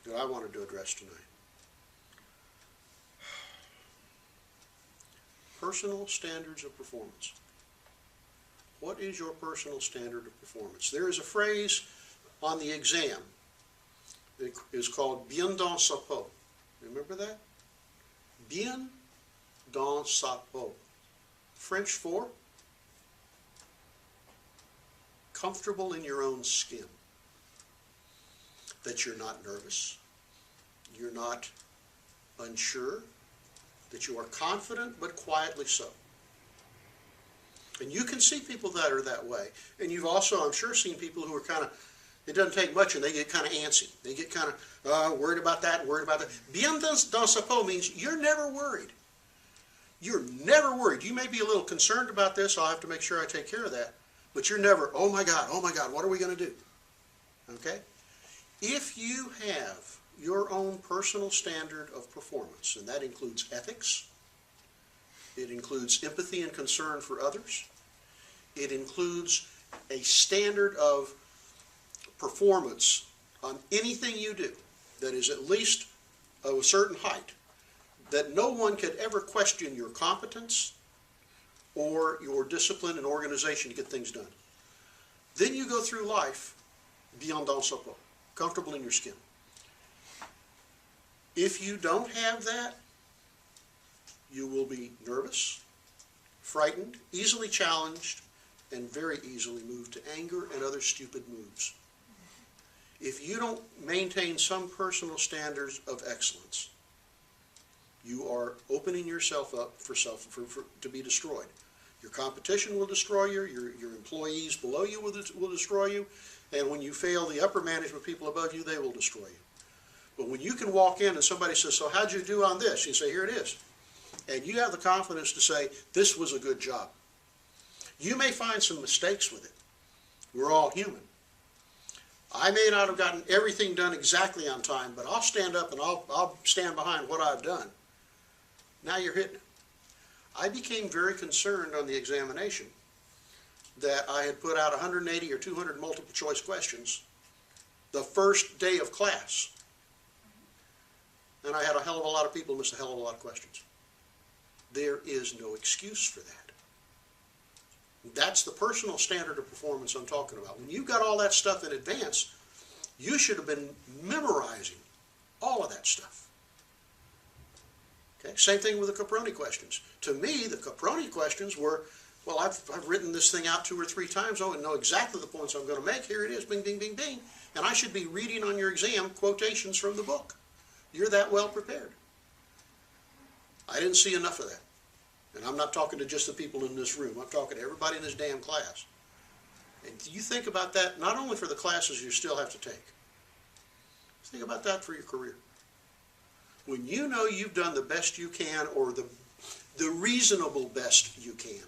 that I wanted to address tonight. Personal standards of performance. What is your personal standard of performance? There is a phrase on the exam that is called bien dans sa peau. Remember that? Bien dans sa peau. French for comfortable in your own skin. That you're not nervous, you're not unsure, that you are confident but quietly so. And you can see people that are that way. And you've also, I'm sure, seen people who are kind of, it doesn't take much and they get kind of antsy. They get kind of worried about that and worried about that. Bien dans sa peau means you're never worried. You're never worried. You may be a little concerned about this. I'll have to make sure I take care of that. But you're never, oh my God, what are we going to do? Okay? If you have your own personal standard of performance, and that includes ethics, it includes empathy and concern for others, it includes a standard of performance on anything you do that is at least of a certain height, that no one could ever question your competence or your discipline and organization to get things done. Then you go through life bien dans sa peau, comfortable in your skin. If you don't have that, you will be nervous, frightened, easily challenged, and very easily moved to anger and other stupid moves. If you don't maintain some personal standards of excellence, you are opening yourself up to be destroyed. Your competition will destroy you, your employees below you will destroy you, and when you fail the upper management people above you, they will destroy you. But when you can walk in and somebody says, so how'd you do on this? You say, here it is. And you have the confidence to say, this was a good job. You may find some mistakes with it. We're all human. I may not have gotten everything done exactly on time, but I'll stand up and I'll stand behind what I've done. Now you're hitting it. I became very concerned on the examination that I had put out 180 or 200 multiple choice questions the first day of class. And I had a hell of a lot of people miss a hell of a lot of questions. There is no excuse for that. That's the personal standard of performance I'm talking about. When you've got all that stuff in advance, you should have been memorizing all of that stuff. Okay? Same thing with the Caproni questions. To me, the Caproni questions were, well, I've written this thing out 2 or 3 times, and know exactly the points I'm going to make. Here it is, bing, bing, bing, bing. And I should be reading on your exam quotations from the book. You're that well prepared. I didn't see enough of that. And I'm not talking to just the people in this room. I'm talking to everybody in this damn class. And you think about that not only for the classes you still have to take. Think about that for your career. When you know you've done the best you can, or the reasonable best you can,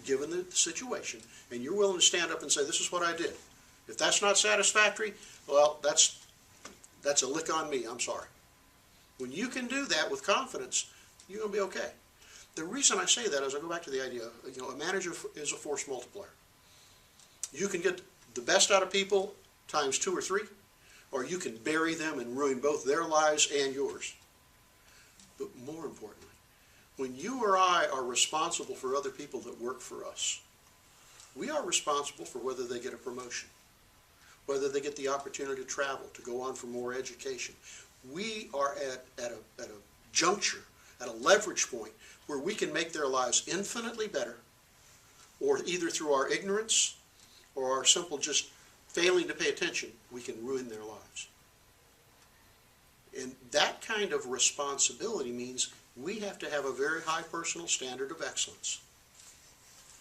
given the situation, and you're willing to stand up and say, this is what I did. If that's not satisfactory, well, that's a lick on me. I'm sorry. When you can do that with confidence, you're going to be okay. The reason I say that is I go back to the idea, a manager is a force multiplier. You can get the best out of people times 2 or 3, or you can bury them and ruin both their lives and yours. But more importantly, when you or I are responsible for other people that work for us, we are responsible for whether they get a promotion, whether they get the opportunity to travel, to go on for more education. We are at a juncture, at a leverage point, where we can make their lives infinitely better, or either through our ignorance or our simple just failing to pay attention, we can ruin their lives. And that kind of responsibility means we have to have a very high personal standard of excellence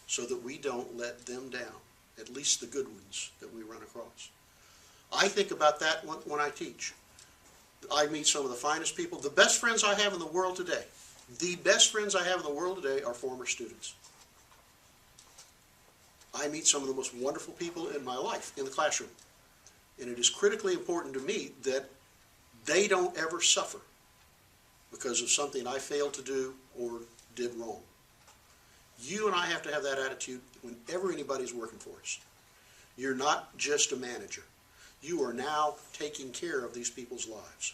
so that we don't let them down, at least the good ones that we run across. I think about that when I teach. I meet some of the finest people. The best friends I have in the world today, are former students. I meet some of the most wonderful people in my life in the classroom. And it is critically important to me that they don't ever suffer because of something I failed to do or did wrong. You and I have to have that attitude whenever anybody's working for us. You're not just a manager. you are now taking care of these people's lives.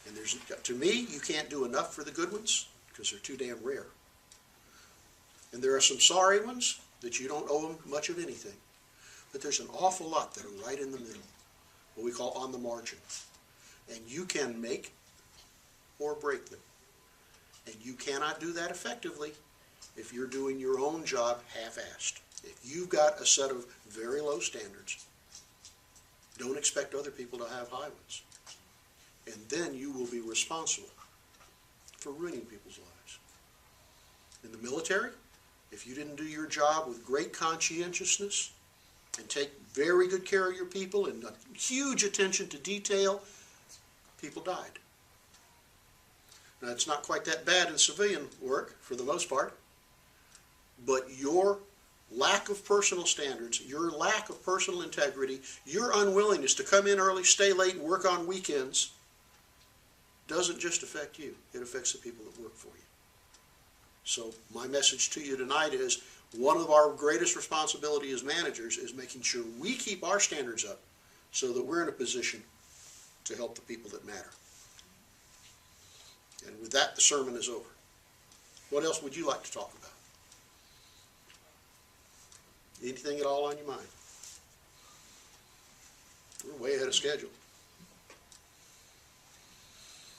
And to me, you can't do enough for the good ones because they're too damn rare. And there are some sorry ones that you don't owe them much of anything. But there's an awful lot that are right in the middle, what we call on the margin. And you can make or break them. And you cannot do that effectively if you're doing your own job half-assed. If you've got a set of very low standards, don't expect other people to have high ones. And then you will be responsible for ruining people's lives. In the military, if you didn't do your job with great conscientiousness and take very good care of your people and huge attention to detail, people died. Now, it's not quite that bad in civilian work, for the most part, but your lack of personal standards, your lack of personal integrity, your unwillingness to come in early, stay late, and work on weekends doesn't just affect you. It affects the people that work for you. So my message to you tonight is one of our greatest responsibilities as managers is making sure we keep our standards up so that we're in a position to help the people that matter. And with that, the sermon is over. What else would you like to talk about? Anything at all on your mind? We're way ahead of schedule.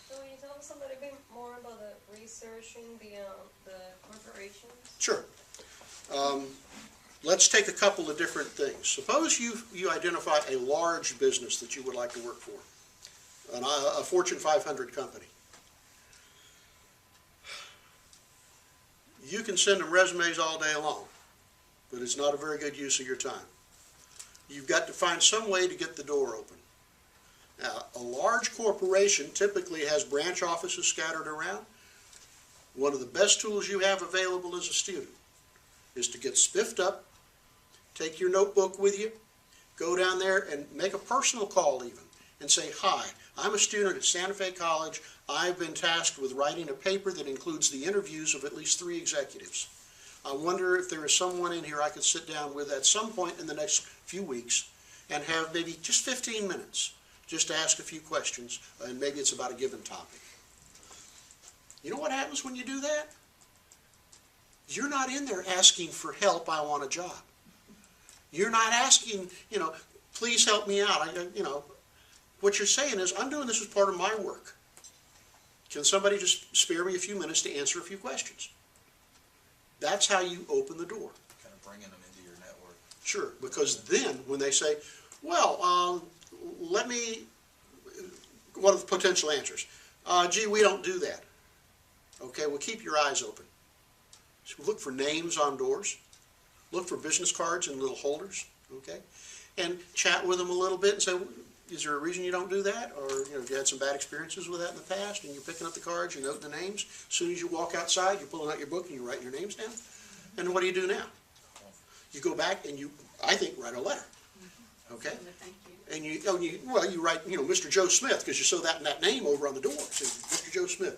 So will you tell us a little bit more about the researching the corporations? Sure. Let's take a couple of different things. Suppose you identify a large business that you would like to work for, a Fortune 500 company. You can send them resumes all day long, but it's not a very good use of your time. You've got to find some way to get the door open. Now, a large corporation typically has branch offices scattered around. One of the best tools you have available as a student is to get spiffed up, take your notebook with you, go down there and make a personal call even, and say, "Hi, I'm a student at Santa Fe College. I've been tasked with writing a paper that includes the interviews of at least 3 executives. I wonder if there is someone in here I could sit down with at some point in the next few weeks and have maybe just 15 minutes just to ask a few questions, and maybe it's about a given topic." You know what happens when you do that? You're not in there asking for help, I want a job. You're not asking, please help me out. What you're saying is, I'm doing this as part of my work. Can somebody just spare me a few minutes to answer a few questions? That's how you open the door. Kind of bringing them into your network. Sure, because then when they say, well, one of the potential answers, gee, we don't do that. Okay, well, keep your eyes open. So look for names on doors. Look for business cards in little holders, okay? And chat with them a little bit and say, is there a reason you don't do that? Or, if you had some bad experiences with that in the past and you're picking up the cards, you're noting the names. As soon as you walk outside, you're pulling out your book and you're writing your names down. And what do you do now? You go back and I think, write a letter, okay? Thank you. And you write, Mr. Joe Smith, because you saw that name over on the door. Say, Mr. Joe Smith,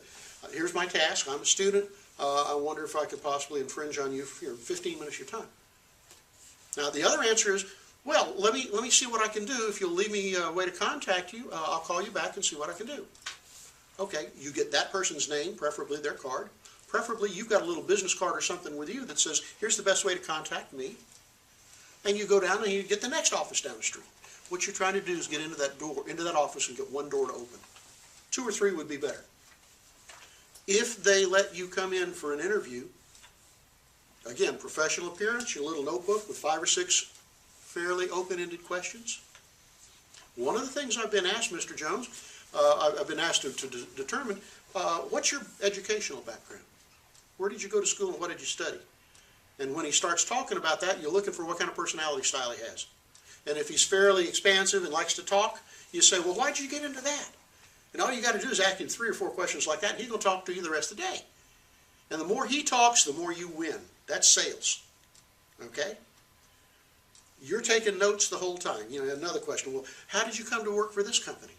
here's my task. I'm a student. I wonder if I could possibly infringe on you for 15 minutes of your time. Now, the other answer is, well, let me see what I can do. If you'll leave me a way to contact you, I'll call you back and see what I can do. Okay, you get that person's name, preferably their card. Preferably, you've got a little business card or something with you that says, here's the best way to contact me. And you go down and you get the next office down the street. What you're trying to do is get into that door, into that office, and get one door to open. 2 or 3 would be better. If they let you come in for an interview, again, professional appearance, your little notebook with 5 or 6 fairly open-ended questions. One of the things I've been asked, Mr. Jones, I've been asked to determine, what's your educational background? Where did you go to school and what did you study? And when he starts talking about that, you're looking for what kind of personality style he has. And if he's fairly expansive and likes to talk, you say, well, why'd you get into that? And all you got to do is ask him 3 or 4 questions like that, and he's going to talk to you the rest of the day. And the more he talks, the more you win. That's sales. Okay? You're taking notes the whole time. Another question, well, how did you come to work for this company?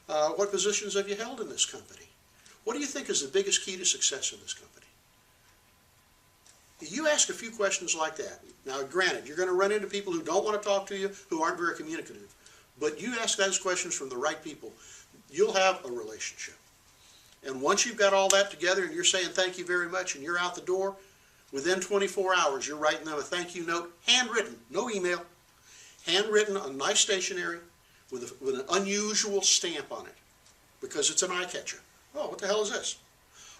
What positions have you held in this company? What do you think is the biggest key to success in this company? You ask a few questions like that. Now, granted, you're going to run into people who don't want to talk to you, who aren't very communicative. But you ask those questions from the right people, you'll have a relationship. And once you've got all that together and you're saying thank you very much and you're out the door, within 24 hours you're writing them a thank you note, handwritten, no email, handwritten on nice stationery with an unusual stamp on it because it's an eye catcher. Oh, what the hell is this?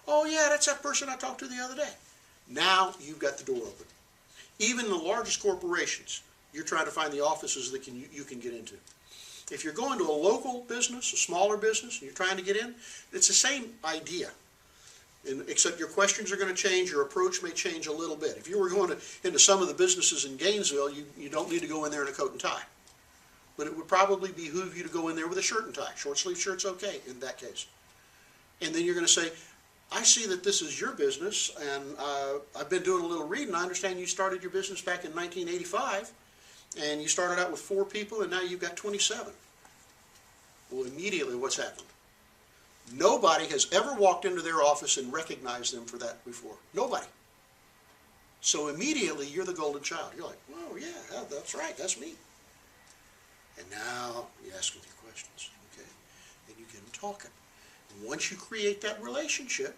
Oh yeah, that's that person I talked to the other day. Now you've got the door open. Even the largest corporations, you're trying to find the offices that you can get into. If you're going to a local business, a smaller business, and you're trying to get in, it's the same idea. Except your questions are going to change, your approach may change a little bit. If you were going into some of the businesses in Gainesville, you don't need to go in there in a coat and tie. But it would probably behoove you to go in there with a shirt and tie. Short sleeve shirt's okay in that case. And then you're going to say, I see that this is your business, and I've been doing a little reading. I understand you started your business back in 1985, and you started out with 4 people, and now you've got 27. Well, immediately what's happened? Nobody has ever walked into their office and recognized them for that before. Nobody. So immediately you're the golden child. You're like, oh yeah, that's right, that's me. And now you ask them your questions, okay? And you get them talking. And once you create that relationship,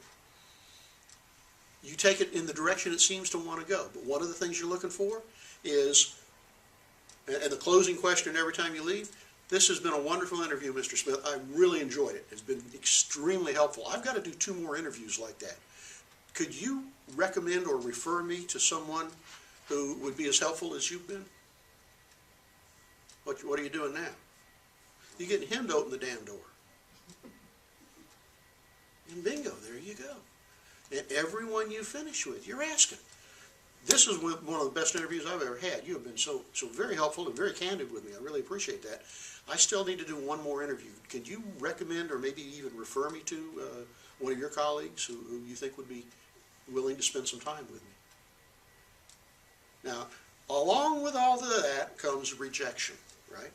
you take it in the direction it seems to want to go. But one of the things you're looking for is, and the closing question every time you leave, this has been a wonderful interview, Mr. Smith. I really enjoyed it. It's been extremely helpful. I've got to do 2 more interviews like that. Could you recommend or refer me to someone who would be as helpful as you've been? What are you doing now? You're getting him to open the damn door. And bingo, there you go. And everyone you finish with, you're asking. This is one of the best interviews I've ever had. You have been so very helpful and very candid with me. I really appreciate that. I still need to do 1 more interview. Could you recommend or maybe even refer me to one of your colleagues who you think would be willing to spend some time with me? Now, along with all of that comes rejection, right?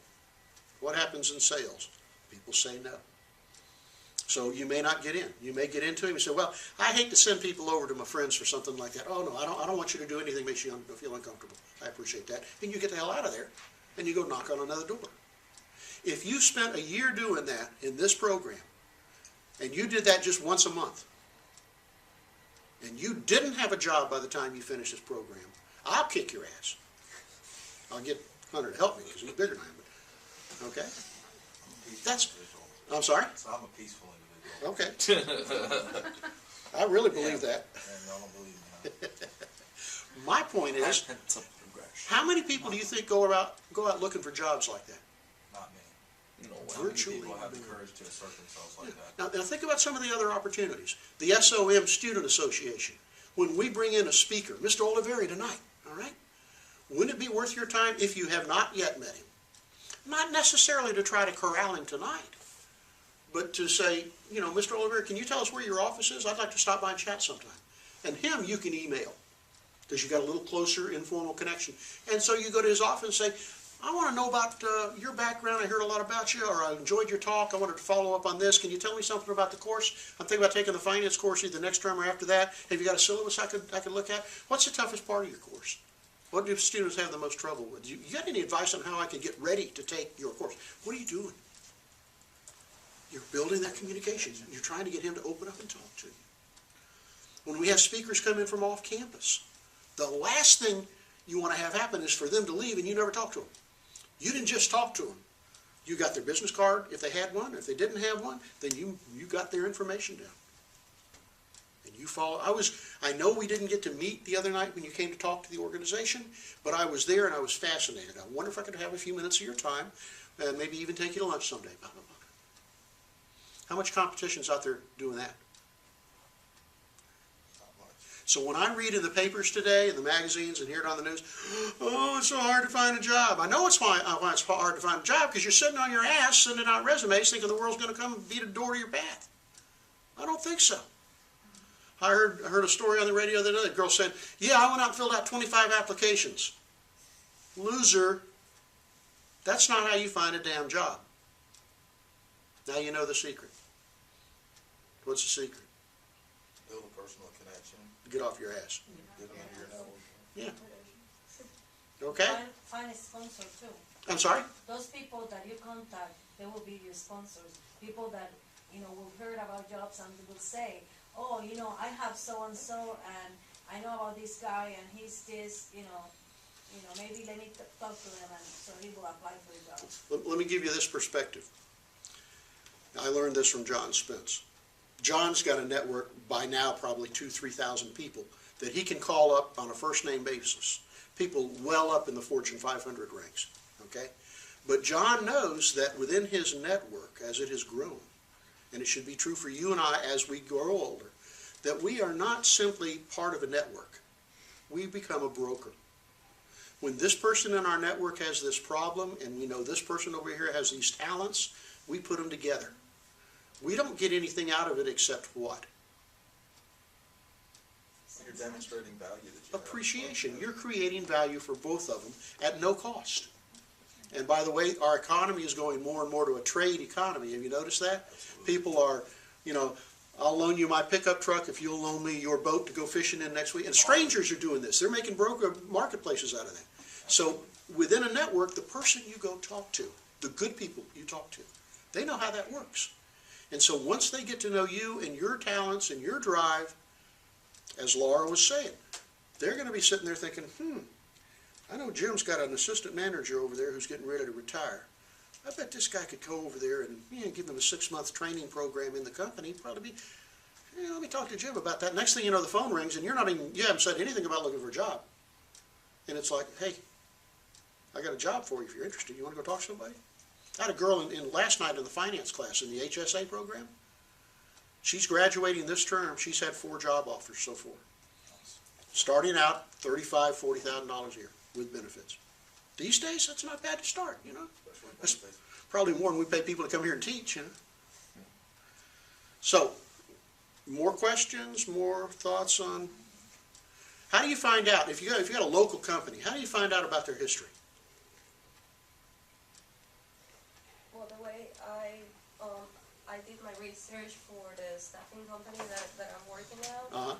What happens in sales? People say no. So you may not get in. You may get into him and say, well, I hate to send people over to my friends for something like that. Oh, no, I don't want you to do anything that makes you feel uncomfortable. I appreciate that. And you get the hell out of there, and you go knock on another door. If you spent a year doing that in this program, and you did that just once a month, and you didn't have a job by the time you finish this program, I'll kick your ass. I'll get Hunter to help me because he's bigger than I am. But, okay? I'm sorry? So I'm a peaceful individual. Okay. I really believe that. And y'all don't believe me, huh? My point is, It's a progression. how many people do you think go out looking for jobs like that? Not me. No way. How many Virtually people have the none. courage to assert themselves like that? Now think about some of the other opportunities. The SOM Student Association. When we bring in a speaker, Mr. Oliveri tonight, all right? Wouldn't it be worth your time if you have not yet met him? Not necessarily to try to corral him tonight, but to say, you know, Mr. Oliveri, can you tell us where your office is? I'd like to stop by and chat sometime. And him you can email, because you got a little closer informal connection. And so you go to his office and say, I want to know about your background. I heard a lot about you, or I enjoyed your talk. I wanted to follow up on this. Can you tell me something about the course? I'm thinking about taking the finance course either next term or after that. Have you got a syllabus I could look at? What's the toughest part of your course? What do students have the most trouble with? You got any advice on how I can get ready to take your course? What are you doing? You're building that communication. You're trying to get him to open up and talk to you. When we have speakers come in from off campus, the last thing you want to have happen is for them to leave and you never talk to them. You didn't just talk to them. You got their business card if they had one. If they didn't have one, then you got their information down. And you follow. I know we didn't get to meet the other night when you came to talk to the organization, but I was there and I was fascinated. I wonder if I could have a few minutes of your time and maybe even take you to lunch someday. Blah, blah, blah. How much competition's out there doing that? Not much. So when I read in the papers today, in the magazines, and hear it on the news, oh, it's so hard to find a job. I know it's why it's hard to find a job, because you're sitting on your ass sending out resumes thinking the world's going to come and beat a door to your path. I don't think so. I heard a story on the radio the other day. The girl said, yeah, I went out and filled out 25 applications. Loser. That's not how you find a damn job. Now you know the secret. What's the secret? Build a personal connection, Get off your ass. get them into your network. Yeah. Okay? Find a sponsor too. I'm sorry? Those people that you contact, they will be your sponsors. People that, will heard about jobs and will say, oh, I have so-and-so and I know about this guy and he's this, maybe let me talk to him and so he will apply for the job. Let me give you this perspective. I learned this from John Spence. John's got a network by now, probably 2,000-3,000 people that he can call up on a first-name basis. People well up in the Fortune 500 ranks, okay? But John knows that within his network, as it has grown, and it should be true for you and I as we grow older, that we are not simply part of a network. We become a broker. When this person in our network has this problem, and we know this person over here has these talents, we put them together. We don't get anything out of it except what? You're demonstrating value that you have. Appreciation. You're creating value for both of them at no cost. And by the way, our economy is going more and more to a trade economy. Have you noticed that? Absolutely. People are, I'll loan you my pickup truck if you'll loan me your boat to go fishing in next week. And strangers are doing this. They're making broker marketplaces out of that. So within a network, the person you go talk to, the good people you talk to, they know how that works. And so once they get to know you and your talents and your drive, as Laura was saying, they're going to be sitting there thinking, I know Jim's got an assistant manager over there who's getting ready to retire. I bet this guy could go over there and give him a 6-month training program in the company. Probably be, let me talk to Jim about that. Next thing you know, the phone rings and you haven't said anything about looking for a job. And it's like, hey, I got a job for you if you're interested. You want to go talk to somebody? I had a girl in last night in the finance class in the HSA program. She's graduating this term. She's had 4 job offers so far. Starting out $35,000, $40,000 a year with benefits. These days, that's not bad to start, Especially That's benefits. probably more than we pay people to come here and teach, So, more questions, more thoughts on how do you find out if you got a local company? How do you find out about their history? Well, the way I did my research for the staffing company that I'm working at,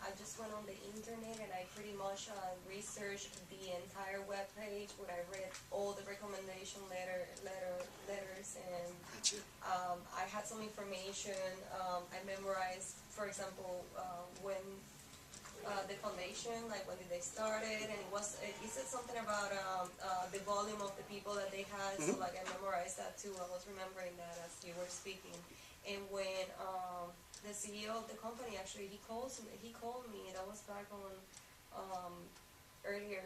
I just went on the internet and I pretty much researched the entire web page where I read all the recommendation letters and That's it. I had some information. I memorized, for example, when the foundation, like when did they started, and it said something about the volume of the people that they had. So like I memorized that too. I was remembering that as you were speaking. And when the CEO of the company actually he called me. That was back on earlier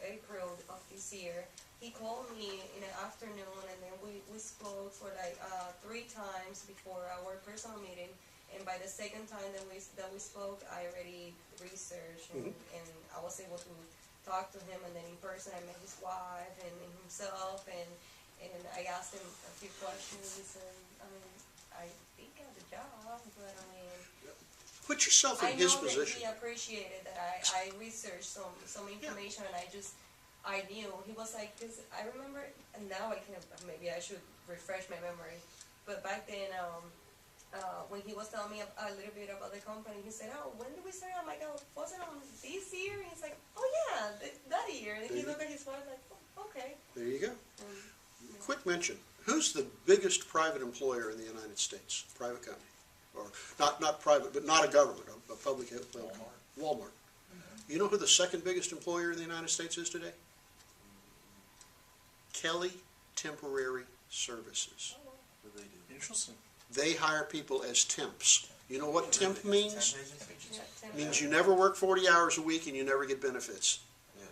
April of this year. He called me in the afternoon, and then we spoke for like 3 times before our personal meeting. And by the second time that we spoke, I already researched and I was able to talk to him. And then in person, I met his wife and himself, and I asked him a few questions. And I think I have a job, but Put yourself in I his know that position. he appreciated that I researched some information, and I knew he was like, because I remember, and now maybe I should refresh my memory, but back then. When he was telling me a little bit about the company, he said, "Oh, when did we start?" I'm like, "Oh, was it on this year?" And he's like, "Oh yeah, that year." And he looked at his wife like, "Oh, okay." There you go. Quick mention. Who's the biggest private employer in the United States? Private company. Or not private, but not a government, a public company. Walmart. You know who the second biggest employer in the United States is today? Kelly Temporary Services. What do they do? Interesting. They hire people as temps. You know what temp Temp means? agency? Yeah, It means you never work 40 hours a week and you never get benefits. Yeah,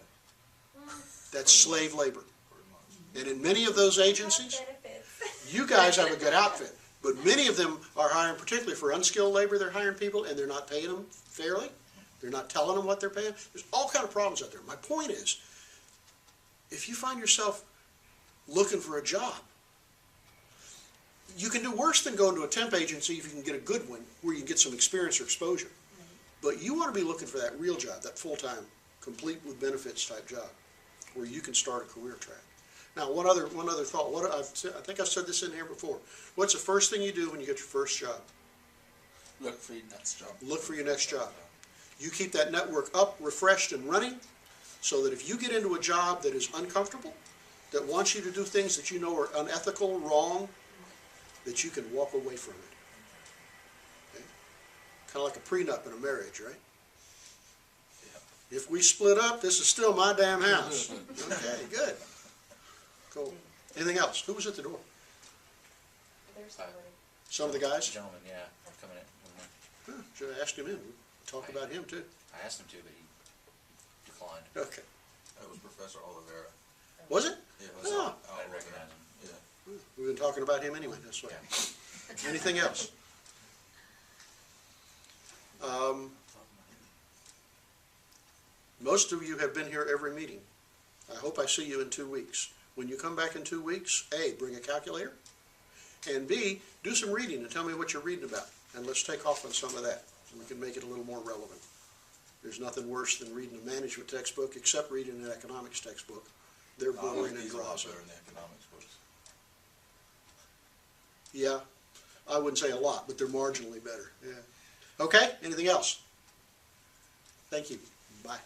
That's slave labor. pretty much. And in many of those agencies, benefits. you guys have a good outfit. But many of them are hiring, particularly for unskilled labor, they're hiring people and they're not paying them fairly. They're not telling them what they're paying. There's all kind of problems out there. My point is, if you find yourself looking for a job, you can do worse than going to a temp agency if you can get a good one where you can get some experience or exposure. But you want to be looking for that real job, that full-time, complete with benefits type job, where you can start a career track. Now, one other thought. I think I've said this in here before. What's the first thing you do when you get your first job? Look for your next job. Look for your next job. You keep that network up, refreshed, and running, so that if you get into a job that is uncomfortable, that wants you to do things that you know are unethical, wrong, that you can walk away from it. Okay? Kind of like a prenup in a marriage, right? If we split up, this is still my damn house. Okay, good. Cool. Anything else? Who was at the door? There's somebody. Some of the guys? Gentleman, yeah, coming in. Huh, should have asked him in. Talk about him too. I asked him to, but he declined. Okay. That was Professor Oliveira. Was it? Yeah, it was Oh. Al I didn't Oliveira. recognize him. Yeah. We've been talking about him anyway, that's why. Yeah. Anything else? Most of you have been here every meeting. I hope I see you in 2 weeks. When you come back in 2 weeks, A, bring a calculator, and B, do some reading and tell me what you're reading about. And let's take off on some of that, so we can make it a little more relevant. There's nothing worse than reading a management textbook, except reading an economics textbook. They're I boring like and these a lot gross. better than the economics books. Yeah, I wouldn't say a lot, but they're marginally better, yeah. Okay, anything else? Thank you, bye.